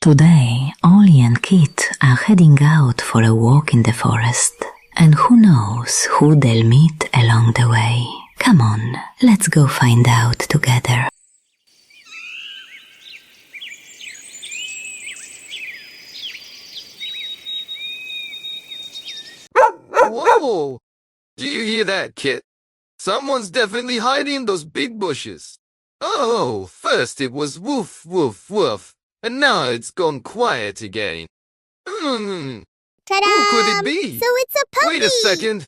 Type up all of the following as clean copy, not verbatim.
Today, Ollie and Kit are heading out for a walk in the forest, and who knows who they'll meet along the way. Come on, let's go find out together. Whoa! Do you hear that, Kit? Someone's definitely hiding in those big bushes. Oh, first it was woof, woof, woof, and now it's gone quiet again. Ta-da! Who could it be? So it's a puppy! Wait a second.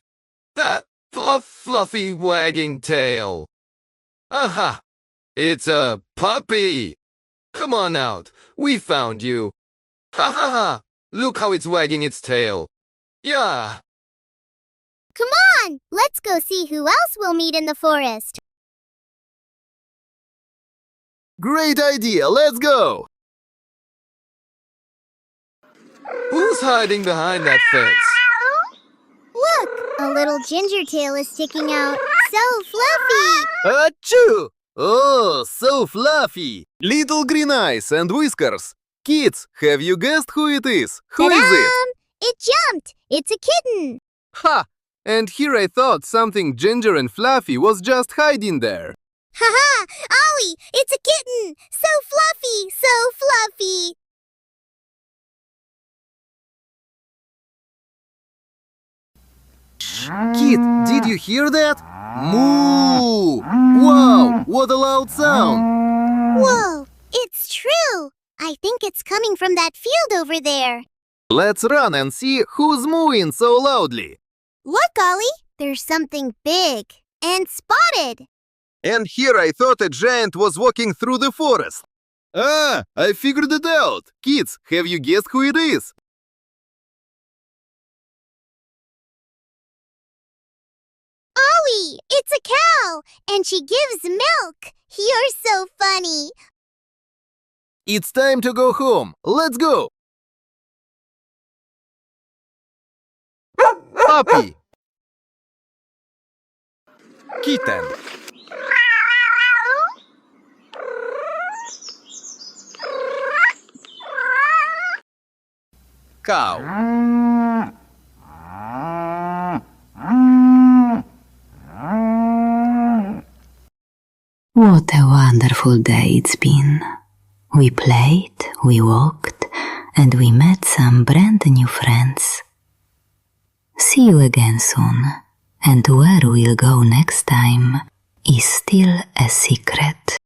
That fluffy wagging tail. Aha! It's a puppy! Come on out. We found you. Ha ha ha! Look how it's wagging its tail. Yeah! Come on! Let's go see who else we'll meet in the forest. Great idea, let's go! Who's hiding behind that fence? Look! A little ginger tail is sticking out. So fluffy! Achoo! Oh, so fluffy! Little green eyes and whiskers. Kids, have you guessed who it is? Who is it? Ta-dam! It jumped! It's a kitten! Ha! And here I thought something ginger and fluffy was just hiding there. Ha-ha! Ollie! It's a kitten! So fluffy! So fluffy! Kid, did you hear that? Moo! Wow, what a loud sound! Whoa! It's true! I think it's coming from that field over there. Let's run and see who's mooing so loudly. Look, Ollie! There's something big and spotted. And here I thought a giant was walking through the forest. Ah, I figured it out. Kids, have you guessed who it is? Ollie! It's a cow! And she gives milk! You're so funny! It's time to go home. Let's go. Puppy. Kitten. Cow. What a wonderful day it's been. We played, we walked, and we met some brand new friends. See you again soon, and where we'll go next time is still a secret.